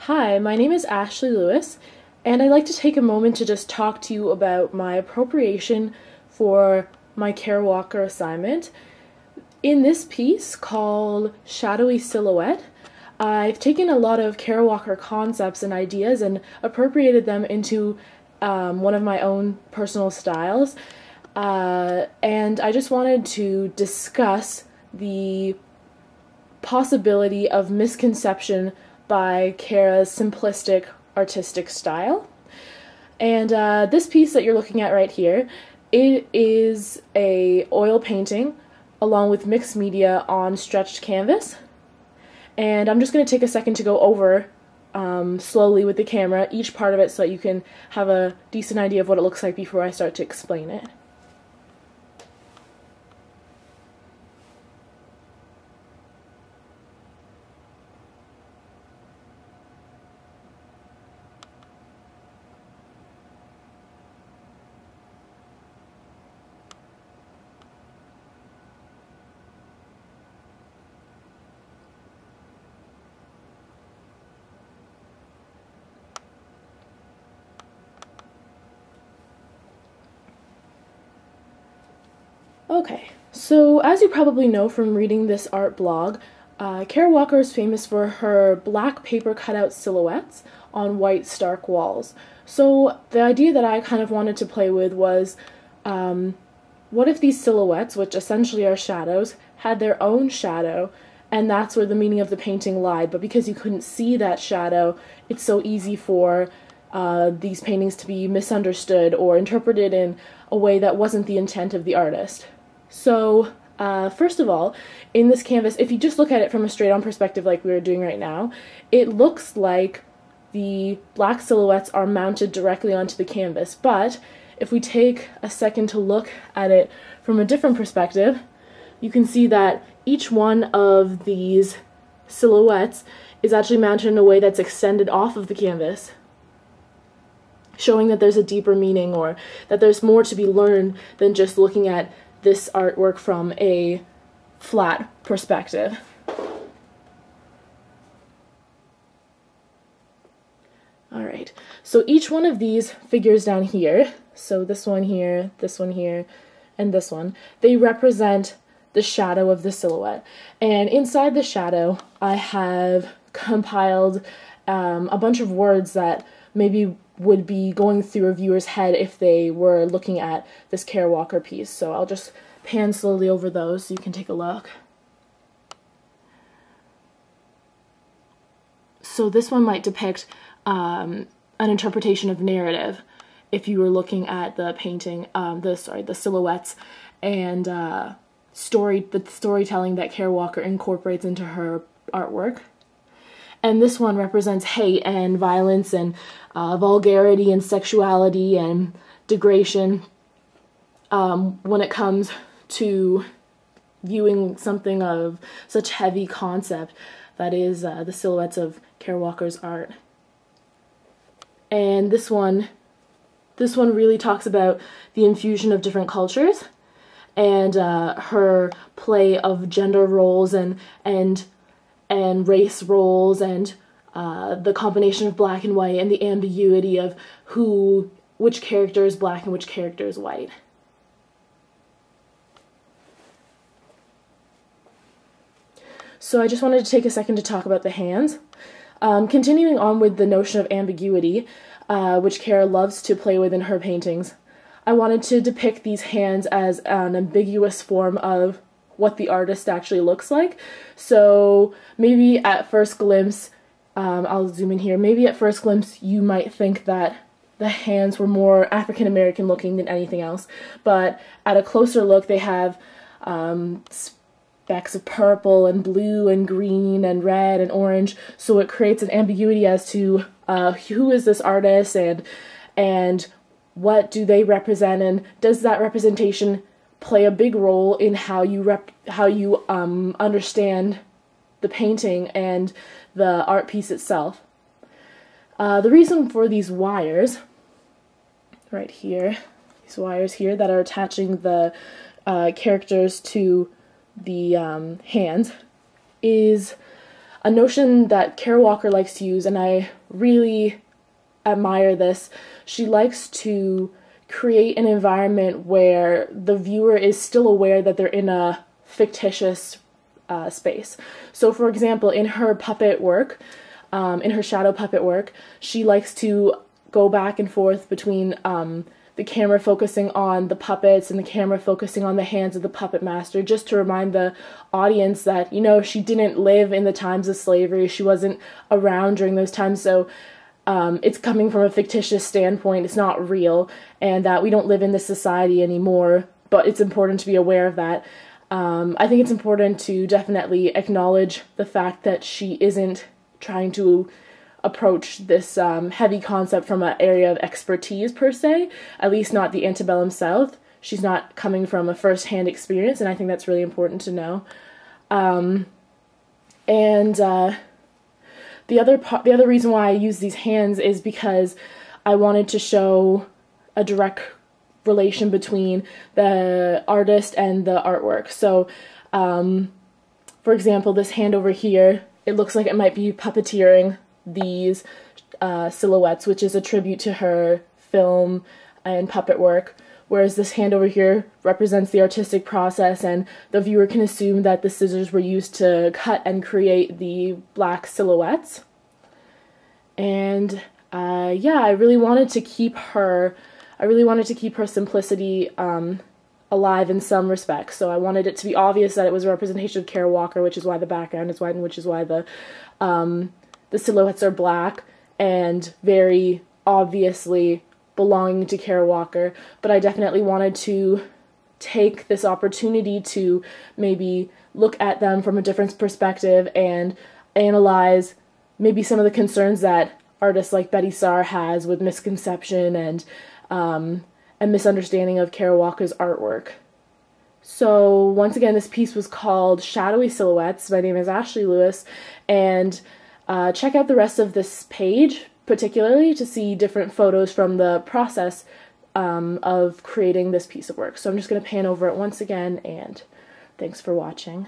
Hi, my name is Ashley Lewis, and I'd like to take a moment to just talk to you about my appropriation for my Care Walker assignment. In this piece called Shadowy Silhouette, I've taken a lot of Care Walker concepts and ideas and appropriated them into one of my own personal styles, and I just wanted to discuss the possibility of misconception by Kara's simplistic artistic style. And this piece that you're looking at right here, it is a oil painting along with mixed media on stretched canvas. And I'm just going to take a second to go over slowly with the camera each part of it so that you can have a decent idea of what it looks like before I start to explain it. Okay, so as you probably know from reading this art blog, Kara Walker is famous for her black paper cutout silhouettes on white stark walls. So the idea that I kind of wanted to play with was, what if these silhouettes, which essentially are shadows, had their own shadow, and that's where the meaning of the painting lied, but because you couldn't see that shadow, it's so easy for these paintings to be misunderstood or interpreted in a way that wasn't the intent of the artist. So, first of all, in this canvas, if you just look at it from a straight-on perspective like we are doing right now, it looks like the black silhouettes are mounted directly onto the canvas, but if we take a second to look at it from a different perspective, you can see that each one of these silhouettes is actually mounted in a way that's extended off of the canvas, showing that there's a deeper meaning or that there's more to be learned than just looking at this artwork from a flat perspective. Alright, so each one of these figures down here, so this one here, and this one, they represent the shadow of the silhouette. And inside the shadow, I have compiled a bunch of words that maybe would be going through a viewer's head if they were looking at this Kara Walker piece. So I'll just pan slowly over those so you can take a look. So this one might depict an interpretation of narrative if you were looking at the painting, the silhouettes and the storytelling that Kara Walker incorporates into her artwork. And this one represents hate and violence and vulgarity and sexuality and degradation when it comes to viewing something of such heavy concept that is the silhouettes of Kara Walker's art. And this one really talks about the infusion of different cultures and her play of gender roles and race roles and the combination of black and white and the ambiguity of which character is black and which character is white. So I just wanted to take a second to talk about the hands. Continuing on with the notion of ambiguity, which Kara loves to play with in her paintings, I wanted to depict these hands as an ambiguous form of what the artist actually looks like. So maybe at first glimpse, I'll zoom in here, maybe at first glimpse you might think that the hands were more African American looking than anything else, but at a closer look they have specks of purple and blue and green and red and orange, so it creates an ambiguity as to who is this artist and what do they represent, and does that representation play a big role in how you understand the painting and the art piece itself. The reason for these wires right here, these wires here that are attaching the characters to the hands, is a notion that Kara Walker likes to use, and I really admire this. She likes to create an environment where the viewer is still aware that they're in a fictitious space. So for example, in her puppet work, in her shadow puppet work, she likes to go back and forth between the camera focusing on the puppets and the camera focusing on the hands of the puppet master, just to remind the audience that, you know, she didn't live in the times of slavery, she wasn't around during those times, so it's coming from a fictitious standpoint, it's not real, and that we don't live in this society anymore, but it's important to be aware of that. I think it's important to definitely acknowledge the fact that she isn't trying to approach this heavy concept from an area of expertise per se, at least not the antebellum South. She's not coming from a first-hand experience, and I think that's really important to know. The other reason why I use these hands is because I wanted to show a direct relation between the artist and the artwork. So, for example, this hand over here, it looks like it might be puppeteering these silhouettes, which is a tribute to her film and puppet work, whereas this hand over here represents the artistic process, and the viewer can assume that the scissors were used to cut and create the black silhouettes. And yeah, I really wanted to keep her simplicity alive in some respects. So I wanted it to be obvious that it was a representation of Kara Walker, which is why the background is white, and which is why the silhouettes are black and very obviously belonging to Kara Walker. But I definitely wanted to take this opportunity to maybe look at them from a different perspective and analyze maybe some of the concerns that artists like Betty Saar has with misconception and misunderstanding of Kara Walker's artwork. So once again, this piece was called Shadowy Silhouettes. My name is Ashley Lewis, and check out the rest of this page, particularly to see different photos from the process of creating this piece of work. So I'm just going to pan over it once again, and thanks for watching.